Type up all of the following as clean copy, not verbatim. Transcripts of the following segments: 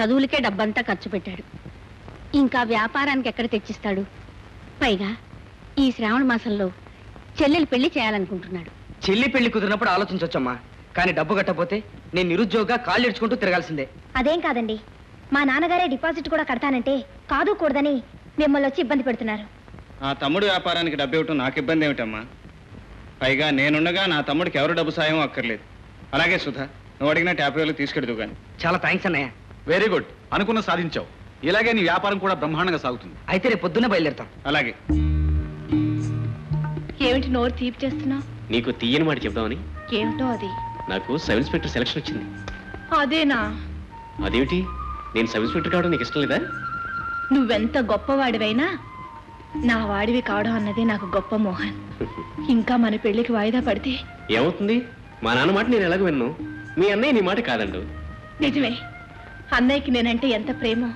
చదువులకే డబ్బంతా ఖర్చు పెట్టాడు. ఇంకా వ్యాపారానికి ఎక్కడ తెచ్చిస్తాడు? పైగా ఈ శ్రావణ మాసంలో చెల్లెలు పెళ్లి చేయాలనుకుంటున్నాడు. చెల్లి పెళ్లి కుదిరినప్పుడు ఆలోచించవచ్చమ్మా, కానీ డబ్బు కట్టపోతే నేను నిరుద్యోగంగా కాళ్ళు ఇడ్చుకుంటూ తిరగాల్సిందే. అదేం కాదండి, మా నాన్నగారే డిపాజిట్ కూడా కడతానంటే కాదు కూడదని మిమ్మల్ని వచ్చి ఇబ్బంది పెడుతున్నారు. ఆ తమ్ముడు వ్యాపారానికి డబ్బు ఇవ్వటం నాకు ఇబ్బంది ఏమిటమ్మా? పైగా నేనుండగా నా తమ్ముడికి ఎవరు డబ్బు సాయం అక్కర్లేదు. అలాగే సుధా, నువ్వు అడిగిన 50 వేలు తీసుకెడుతూ గాని. చాలా థ్యాంక్స్ అన్నయ్య. వెరీ గుడ్, అనుకున్న సాధించావు. ఇలాగే నీ వ్యాపారం కూడా బ్రహ్మాండంగా సాగుతుంది. అయితే రేపు పొద్దున్నే బయలుదేరుతాం. అలాగే. ఏమిటి నోరు తీపి చేస్తున్నావు? నీకు తీయని మాట చెప్దామని. ఏమిటో అది? నాకు సబ్ ఇన్స్పెక్టర్ సెలక్షన్ వచ్చింది. అదేనా? అదేమిటి, నేను సబ్ ఇన్స్పెక్టర్ కావడం నీకు ఇష్టం లేదా? నువ్వెంత గొప్పవాడివైనా నా వాడివి కావడం అన్నదే నాకు గొప్ప మోహన్. ఇంకా మన పెళ్లికి వాయిదా పడితే ఏమవుతుంది? మా నాన్న మాట నేను ఎలాగ విన్ను, మీ అన్నయ్య నీ మాట కాదండు. నిజమే, అన్నయ్యకి నేనంటే ఎంత ప్రేమో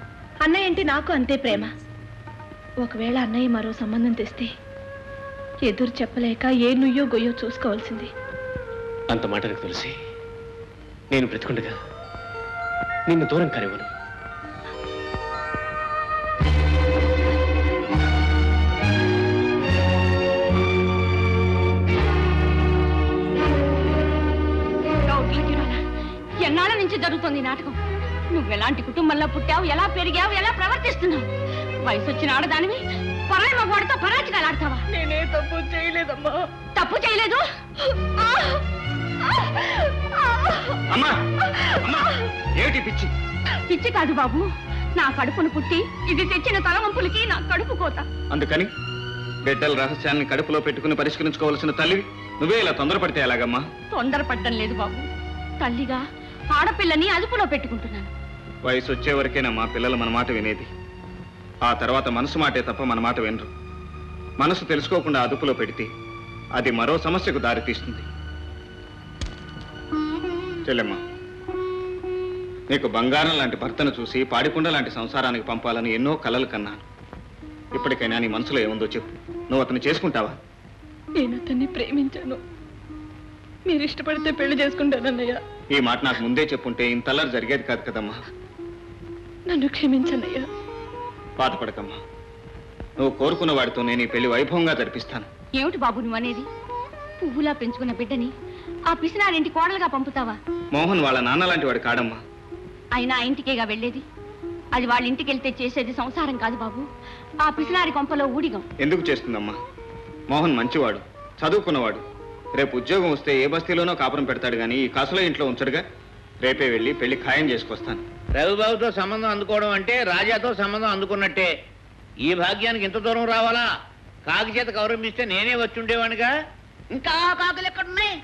అన్నయ్య అంటే నాకు అంతే ప్రేమ. ఒకవేళ అన్నయ్య మరో సంబంధం తెస్తే ఎదురు చెప్పలేక ఏ నుయ్యో గొయ్యో చూసుకోవాల్సింది. అంత మాట నాకు తెలిసి నేను బ్రతికుండగా నిన్ను దూరం కానివ్వను. ఎన్నాళ్ళ నుంచి జరుగుతోంది నాటకం. నువ్వెలాంటి కుటుంబంలో పుట్టావు, ఎలా పెరిగావు, ఎలా ప్రవర్తిస్తున్నావు? వయసు వచ్చిన ఆడదానివి పరాయి మగవాడితో పరాచికాలు ఆడతావా? నేనే తప్పు చేయలేదమ్మా. తప్పు చేయలేదు? అమ్మా అమ్మా, ఏమిటి పిచ్చి? పిచ్చి కాదు బాబు, నా కడుపును పుట్టి ఇది తెచ్చిన తలవంపులకి నా కడుపు కోత. అందుకని బిడ్డల రహస్యాన్ని కడుపులో పెట్టుకుని పరిష్కరించుకోవాల్సిన తల్లివి నువ్వే ఇలా తొందరపడితే ఎలాగమ్మా? తొందరపడ్డం లేదు బాబు, తల్లిగా ఆడపిల్లని అదుపులో పెట్టుకుంటున్నాను. వయసు వచ్చే వరకేనా మా పిల్లలు మన మాట వినేది. ఆ తర్వాత మనసు మాటే తప్ప మన మాట వినరు. మనసు తెలుసుకోకుండా అదుపులో పెడితే అది మరో సమస్యకు దారితీస్తుంది. చెల్లెమ్మా, నీకు బంగారం లాంటి భర్తను చూసి పాడికుండ లాంటి సంసారానికి పంపాలని ఎన్నో కలలు కన్నాను. ఇప్పటికైనా నీ మనసులో ఏముందో చెప్పు. నువ్వు అతన్ని చేసుకుంటావా? నేను అతన్ని ప్రేమించాను. మీరు ఇష్టపడితే పెళ్లి చేసుకుంటానన్నయ్య. ఈ మాట నాకు ముందే చెప్పుంటే ఇంతలా జరిగేది కాదు కదమ్మా. నన్ను క్షమించన్నయ్యా. బాధపడకమ్మా, నువ్వు కోరుకున్న వాడితో నేను ఈ పెళ్లి వైభవంగా జరిపిస్తాను. ఏమిటి బాబు నువ్వు అనేది? పువ్వులా పెంచుకున్న బిడ్డని ఆ పిసినారింటి కోడలుగా పంపుతావా? మోహన్ వాళ్ళ నాన్న లాంటి వాడు కాడమ్మా. అయినా ఆ ఇంటికేగా వెళ్ళేది. అది వాళ్ళ ఇంటికి వెళ్తే చేసేది సంసారం కాదు బాబు, ఆ పిసినారి కొంపలో ఊడిగం. ఎందుకు చేస్తుందమ్మా? మోహన్ మంచివాడు, చదువుకున్నవాడు. రేపు ఉద్యోగం వస్తే ఏ బస్తీలోనో కాపురం పెడతాడు కానీ ఈ కాసులో ఇంట్లో ఉంచడుగా. రేపే వెళ్ళి పెళ్లి ఖాయం చేసుకొస్తాను. రవిబాబుతో సంబంధం అందుకోవడం అంటే రాజాతో సంబంధం అందుకున్నట్టే. ఈ భాగ్యానికి ఇంత దూరం రావాలా? కాకి చేత గౌరవిస్తే నేనే వచ్చి ఉండేవాడిగా. ఇంకా కాకులు ఎక్కడున్నాయి?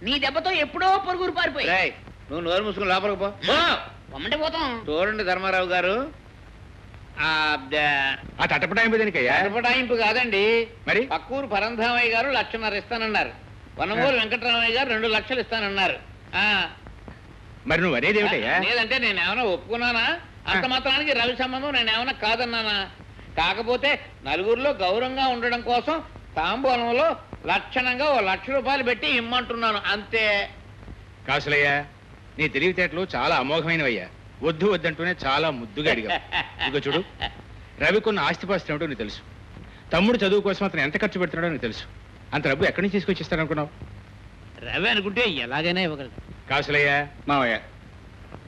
నీ దెబ్బతో ఎప్పుడో పొరుగురు పారిపోయి. నువ్వు నోరు మూసుకుని లోపలికి పో. పొమ్మంటే పోతాం. చూడండి ధర్మారావు గారు, తటపటాయింపు కాదండి. మరి పక్కూరు పరంధామయ్య గారు 1,00,000 ఇస్తానన్నారు. వనమూరు వెంకటరామయ్య గారు 2,00,000 ఇస్తానన్నారు. మరి నువ్వు అనేది ఏమిటయ్యా? లేదంటే నేను ఏమైనా ఒప్పుకున్నానా? అంత మాత్రానికి రవి సంబంధం నేను ఏమైనా కాదన్నానా? కాకపోతే నలుగురిలో గౌరవంగా ఉండడం కోసం తాంబూలంలో లక్షణంగా 1,00,000 రూపాయలు పెట్టి ఇమ్మంటున్నాను అంతే. కాసులయ్యా, నీ తెలివితేటలు చాలా అమోఘమైనవయ్యా. వద్దు వద్దంటూనే చాలా ముద్దుగా అడిగా. ఇక చూడు, రవికున్న ఆస్తిపాస్తులు ఏమిటో నీకు తెలుసు. తమ్ముడు చదువు కోసం అతను ఎంత ఖర్చు పెడుతున్నాడో నీకు తెలుసు. అంత డబ్బు ఎక్కడి నుంచి తీసుకొచ్చిస్తాననుకున్నావు? రవి అనుకుంటే ఎలాగైనా ఇవ్వగలదు. కాసులయ్యా, మావయ్య,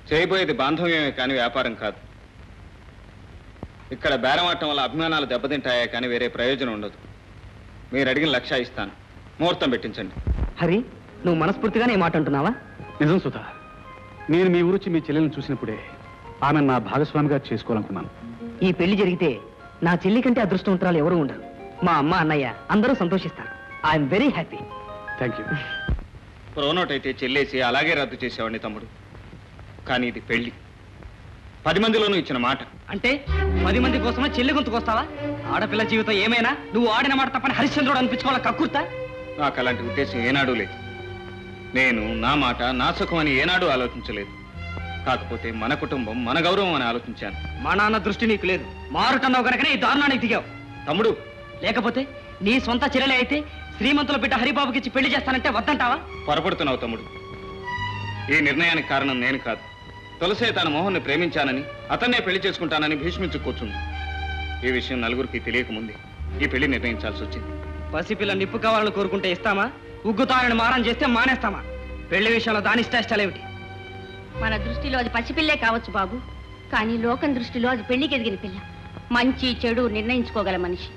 చేయబోయేది బాంధవ్యమే కానీ వ్యాపారం కాదు. ఇక్కడ బేరమాటం వల్ల అభిమానాలు దెబ్బతింటాయా కానీ వేరే ప్రయోజనం ఉండదు. మీరు అడిగిన 1,00,000 ఇస్తాను. ముహూర్తం పెట్టించండి. హరి, నువ్వు మనస్ఫూర్తిగానే మాట అంటున్నావా? నిజం సుధా, నేను మీ ఊరొచ్చి మీ చెల్లెలను చూసినప్పుడే ఆమె నా భాగస్వామిగా చేసుకోవాలనుకున్నాను. ఈ పెళ్లి జరిగితే నా చెల్లి కంటే అదృష్టవంతురాలు ఎవరు ఉండరు. మా అమ్మ అన్నయ్య అందరూ సంతోషిస్తారు. I'm very happy. Thank you. Pronote అయితే చెల్లేసి అలాగే రద్దు చేసేవాడిని తమ్ముడు. కానీ ఇది పెళ్లి, 10 మందిలోనూ ఇచ్చిన మాట. అంటే 10 మంది కోసమే చెల్లి గొంతుకొస్తావా? ఆడపిల్ల జీవితం ఏమైనా నువ్వు ఆడిన మాట తప్పని హరిశ్చంద్రుడు అనిపించుకోవాలా కక్కుర్తా? నాకు అలాంటి ఉద్దేశం ఏనాడూ లేదు. నేను నా మాట నా సుఖం అని ఏనాడూ ఆలోచించలేదు. కాకపోతే మన కుటుంబం మన గౌరవం అని ఆలోచించాను. మా నాన్న దృష్టి నీకు లేదు. మారుటన్నావు కనుకనే ఈ దారుణానికి దిగావు. తమ్ముడు, లేకపోతే నీ సొంత చెల్లెలే అయితే శ్రీమంతుల బిడ్డ హరిబాబుకి ఇచ్చి పెళ్లి చేస్తానంటే వద్దంటావా? పొరపడుతున్నావు తమ్ముడు. ఈ నిర్ణయానికి కారణం నేను కాదు, తులసే తన మోహన్ని ప్రేమించానని అతన్నే పెళ్లి చేసుకుంటానని భీష్మించు కూర్చుంది. ఈ విషయం నలుగురికి తెలియకముందే ఈ పెళ్లి నిర్ణయించాల్సి వచ్చింది. పసిపిల్ల నిప్పు కావాలని కోరుకుంటే ఇస్తామా? ఉగ్గుతానని మారం చేస్తే మానేస్తామా? పెళ్లి విషయంలో దాని ఇష్టాయిష్టాలేమిటి? మన దృష్టిలో అది పసిపిల్లే కావచ్చు బాబు, కానీ లోకం దృష్టిలో అది పెళ్లికి ఎదిగిన పిల్ల. మంచి చెడు నిర్ణయించుకోగల మనిషి.